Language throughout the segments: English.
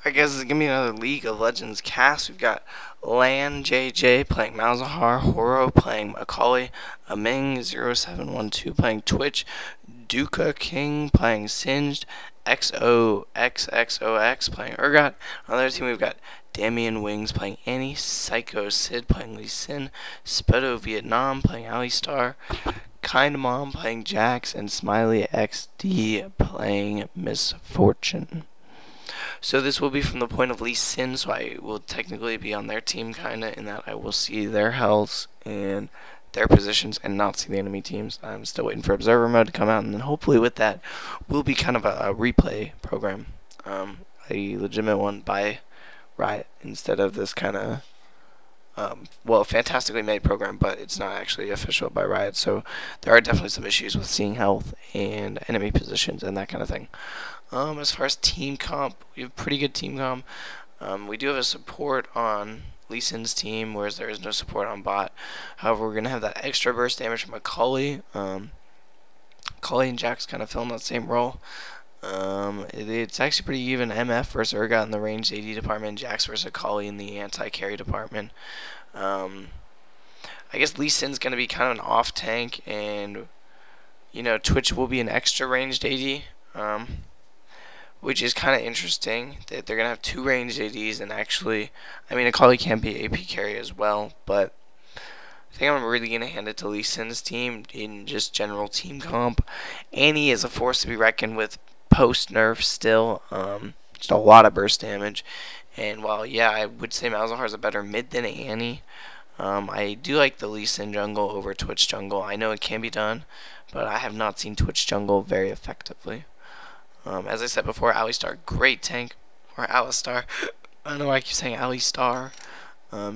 Alright guys, this is going to be another League of Legends cast. We've got Lan JJ playing Malzahar, Horo playing Macaulay, Aming0712 playing Twitch, Duca King playing Singed, XOXXOX playing Urgot. On the other team we've got Damian Wings playing Annie, Psycho Sid playing Lee Sin, Spedo Vietnam playing Alistar, Kind Mom playing Jax, and Smiley XD playing Miss Fortune. So this will be from the point of Lee Sin, so I will technically be on their team kinda, in that I will see their healths and their positions and not see the enemy teams. I'm still waiting for observer mode to come out, and then hopefully with that will be kind of a replay program, a legitimate one by Riot, instead of this kind of well, fantastically made program, but it's not actually official by Riot, so there are definitely some issues with seeing health and enemy positions and that kind of thing. As far as team comp, we have pretty good team comp. We do have a support on Lee Sin's team, whereas there is no support on bot. However, we're going to have that extra burst damage from Macaulay. Macaulay and Jax kind of fill in that same role. It's actually pretty even. MF versus Urgot in the ranged AD department, Jax versus Macaulay in the anti-carry department. I guess Lee Sin's going to be kind of an off tank, and Twitch will be an extra ranged AD. Which is kind of interesting that they're going to have two ranged ADs, and actually, I mean, Macaulay can be AP carry as well, but I think I'm really going to hand it to Lee Sin's team in just general team comp. Annie is a force to be reckoned with post-nerf still, just a lot of burst damage, and while, yeah, I would say Malzahar is a better mid than Annie, I do like the Lee Sin jungle over Twitch jungle. I know it can be done, but I have not seen Twitch jungle very effectively. As I said before, Alistar, great tank, or Alistar, I don't know why I keep saying Alistar,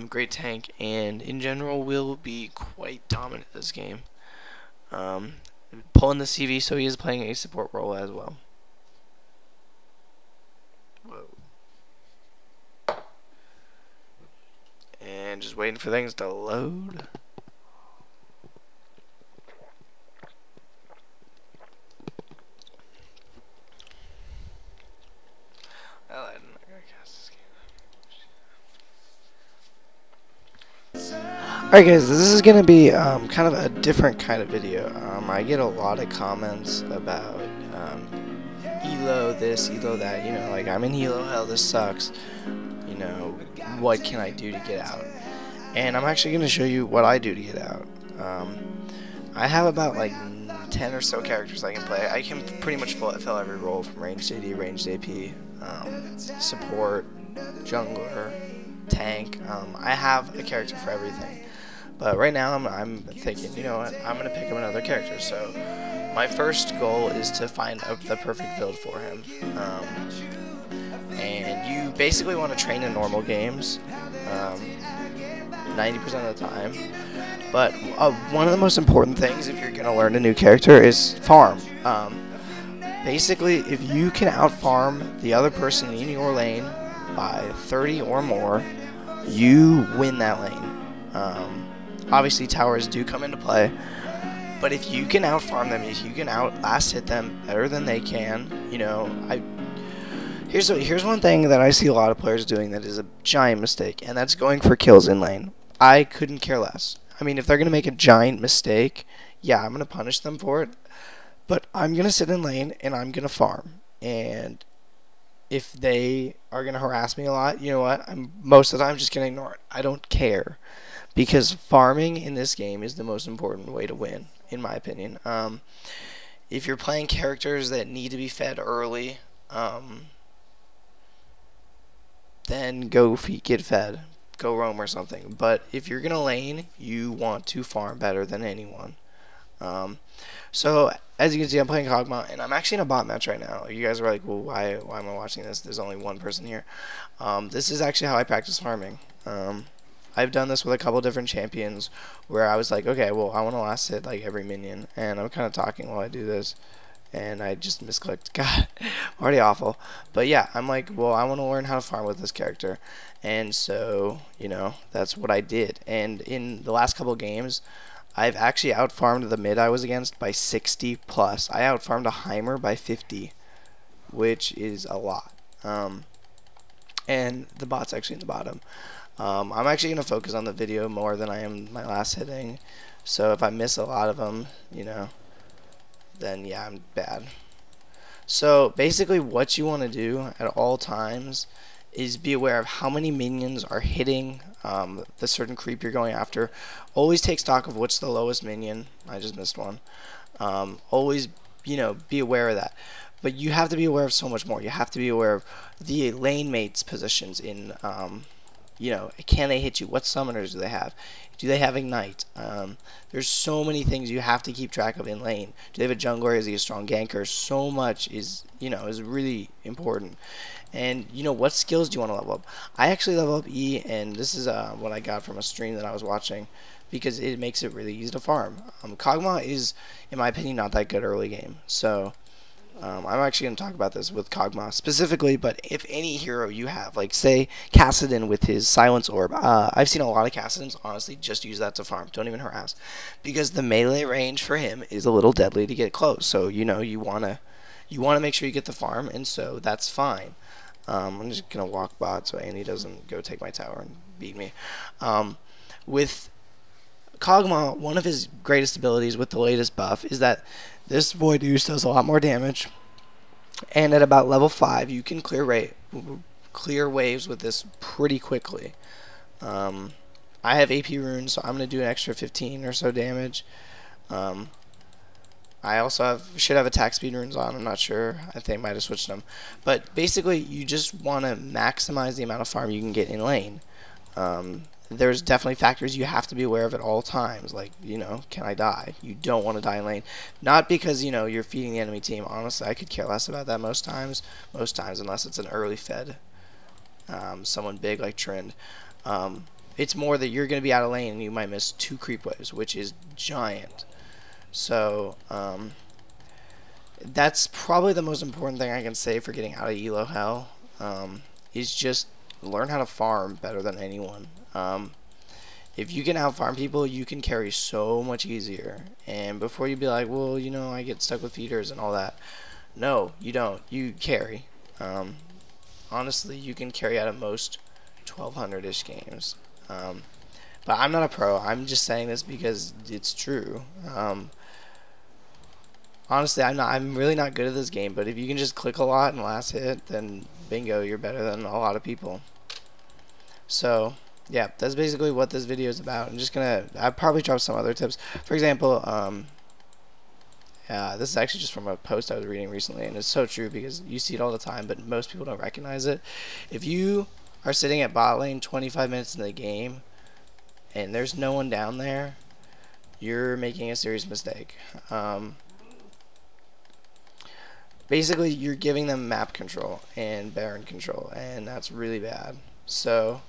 great tank, and in general will be quite dominant this game. Pulling the CV, so he is playing a support role as well. Whoa. And just waiting for things to load. Alright guys, this is going to be kind of a different kind of video. I get a lot of comments about ELO this, ELO that, like I'm in ELO Hell, this sucks, what can I do to get out? And I'm actually going to show you what I do to get out. I have about like 10 or so characters I can play. I can pretty much fill every role from ranged AD, ranged AP, support, jungler, tank. I have a character for everything. But right now I'm thinking, you know what, I'm going to pick up another character. So my first goal is to find the perfect build for him. And you basically want to train in normal games 90% of the time. But one of the most important things if you're going to learn a new character is farm. Basically, if you can out-farm the other person in your lane by 30 or more, you win that lane. Obviously, towers do come into play, but if you can out-farm them, if you can out-last hit them better than they can, here's one thing that I see a lot of players doing that is a giant mistake, and that's going for kills in lane. I couldn't care less. I mean, if they're going to make a giant mistake, yeah, I'm going to punish them for it, but I'm going to sit in lane, and I'm going to farm, and if they are going to harass me a lot, you know what, most of the time I'm just going to ignore it. I don't care, because farming in this game is the most important way to win, in my opinion. If you're playing characters that need to be fed early, then go get fed. Go roam or something. But if you're going to lane, you want to farm better than anyone. So, as you can see, I'm playing Kog'Maw, and I'm actually in a bot match right now. You guys are like, well, why am I watching this? There's only one person here. This is actually how I practice farming. I've done this with a couple different champions where I was like, okay, well, I want to last hit like every minion, and I'm kind of talking while I do this, and I just misclicked. God, already awful. But yeah, I'm like, well, I want to learn how to farm with this character, and so, that's what I did. And in the last couple games, I've actually out-farmed the mid I was against by 60 plus. I out-farmed a Heimer by 50, which is a lot. and the bot's actually in the bottom. I'm actually going to focus on the video more than I am my last hitting. So if I miss a lot of them, you know, then yeah, I'm bad. So basically what you want to do at all times is be aware of how many minions are hitting the certain creep you're going after. Always take stock of what's the lowest minion. I just missed one. Always, you know, be aware of that. But you have to be aware of so much more. You have to be aware of the lane mates' positions in, you know, can they hit you? What summoners do they have? Do they have Ignite? There's so many things you have to keep track of in lane. Do they have a jungler? Is he a strong ganker? So much is, you know, is really important. And, you know, what skills do you want to level up? I actually level up E, and this is what I got from a stream that I was watching, because it makes it really easy to farm. Kog'Maw is, in my opinion, not that good early game. So I'm actually going to talk about this with Kog'Maw specifically, but if any hero you have, like say Kassadin with his Silence Orb, I've seen a lot of Kassadins honestly just use that to farm. Don't even harass, because the melee range for him is a little deadly to get close. So you know you wanna make sure you get the farm, and so that's fine. I'm just gonna walk bot so Annie doesn't go take my tower and beat me. With Kog'Maw, one of his greatest abilities with the latest buff is that this Void Ooze does a lot more damage, and at about level 5 you can clear waves with this pretty quickly. I have AP runes, so I'm going to do an extra 15 or so damage. I also should have attack speed runes on, I'm not sure, I think I might have switched them. But basically you just want to maximize the amount of farm you can get in lane. There's definitely factors you have to be aware of at all times, like, you know, can I die? You don't want to die in lane. Not because, you know, you're feeding the enemy team. Honestly, I could care less about that most times, unless it's an early fed, someone big like Trend. It's more that you're going to be out of lane and you might miss 2 creep waves, which is giant. So, that's probably the most important thing I can say for getting out of ELO Hell, is just learn how to farm better than anyone. If you can outfarm people, you can carry so much easier. And before you be like, well, you know, I get stuck with feeders and all that. No, you don't. You carry. Honestly, you can carry out at most 1200-ish games. But I'm not a pro. I'm just saying this because it's true. Honestly, I'm really not good at this game. But if you can just click a lot and last hit, then bingo, you're better than a lot of people. So yeah, that's basically what this video is about. I'll probably drop some other tips. For example, this is actually just from a post I was reading recently, and it's so true because you see it all the time, but most people don't recognize it. If you are sitting at bot lane 25 minutes into the game, and there's no one down there, you're making a serious mistake. Basically, you're giving them map control and Baron control, and that's really bad. So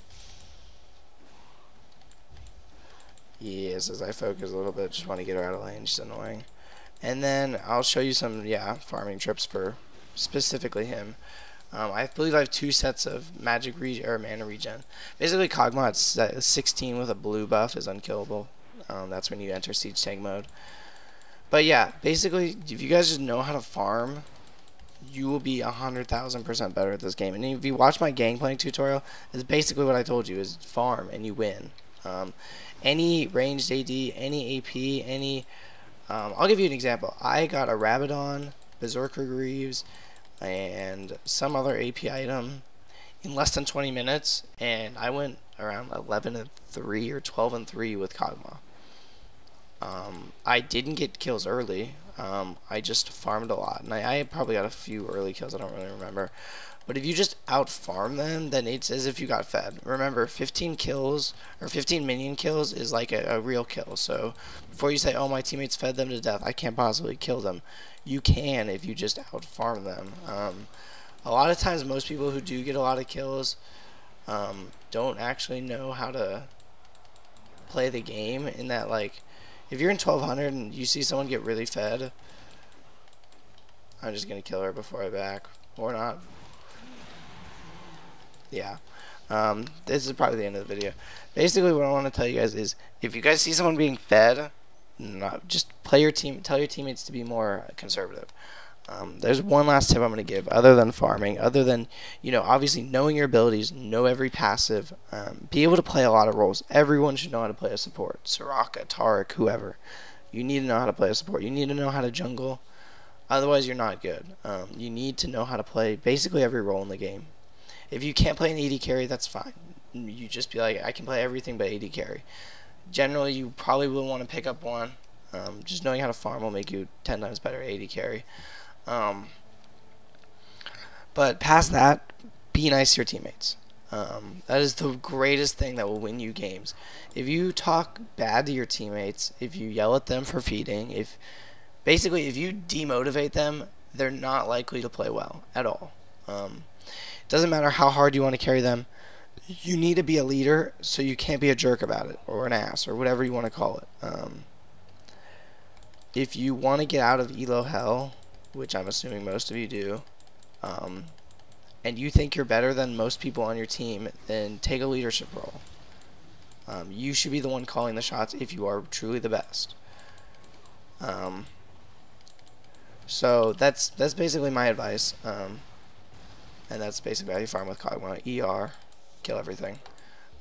yes, as I focus a little bit, just want to get her out of lane. She's annoying. And then I'll show you some, farming trips for specifically him. I believe I have 2 sets of magic or mana regen. Basically, Kog'Maw at 16 with a blue buff is unkillable. That's when you enter siege tank mode. But yeah, basically, if you guys just know how to farm, you will be 100,000% better at this game. And if you watch my gangplank tutorial, it's basically what I told you: is farm and you win. Any ranged AD, any AP, any... I'll give you an example. I got a Rabadon, Berserker Greaves, and some other AP item in less than 20 minutes, and I went around 11-3 or 12-3 with Kog'Maw. I didn't get kills early. I just farmed a lot, and I probably got a few early kills. I don't really remember. But if you just out-farm them, then it's as if you got fed. Remember, 15 kills, or 15 minion kills is like a real kill. So, before you say, oh, my teammates fed them to death, I can't possibly kill them. You can if you just out-farm them. A lot of times, most people who do get a lot of kills don't actually know how to play the game, in that, like, if you're in 1200 and you see someone get really fed, I'm just going to kill her before I back. Or not. Yeah. This is probably the end of the video. Basically, what I want to tell you guys is, if you guys see someone being fed, just tell your teammates to be more conservative. There's one last tip I'm going to give, other than farming, other than, obviously knowing your abilities, know every passive, be able to play a lot of roles. Everyone should know how to play a support. Soraka, Taric, whoever. You need to know how to play a support. You need to know how to jungle. Otherwise, you're not good. You need to know how to play basically every role in the game. If you can't play an AD carry, that's fine. You just be like, I can play everything but AD carry. Generally, you probably will want to pick up one. Just knowing how to farm will make you 10 times better at AD carry. But past that, be nice to your teammates. That is the greatest thing that will win you games. If you talk bad to your teammates, if you yell at them for feeding, if you demotivate them, they're not likely to play well at all. It doesn't matter how hard you want to carry them. You need to be a leader, so you can't be a jerk about it, or an ass, or whatever you want to call it. If you want to get out of ELO Hell, which I'm assuming most of you do, and you think you're better than most people on your team, then take a leadership role. You should be the one calling the shots if you are truly the best. So that's basically my advice, and that's basically how you farm with Cogma. ER, kill everything.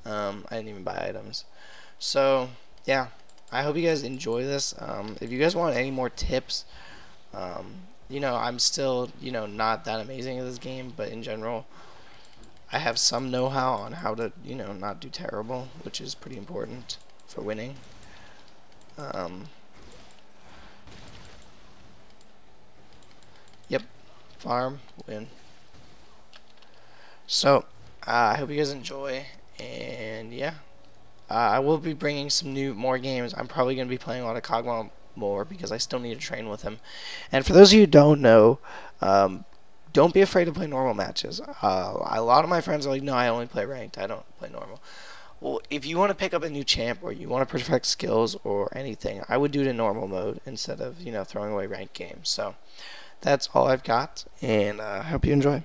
I didn't even buy items. So yeah, I hope you guys enjoy this. If you guys want any more tips, I'm still, not that amazing at this game, but in general, I have some know-how on how to, not do terrible, which is pretty important for winning. Yep, farm, win. So, I hope you guys enjoy, and yeah. I will be bringing some more games. I'm probably going to be playing a lot of Kog'Maw more because I still need to train with him. And for those of you who don't know, don't be afraid to play normal matches. A lot of my friends are like, no, I only play ranked. I don't play normal. Well, if you want to pick up a new champ or you want to perfect skills or anything, I would do it in normal mode instead of, throwing away ranked games. So that's all I've got, and I hope you enjoy.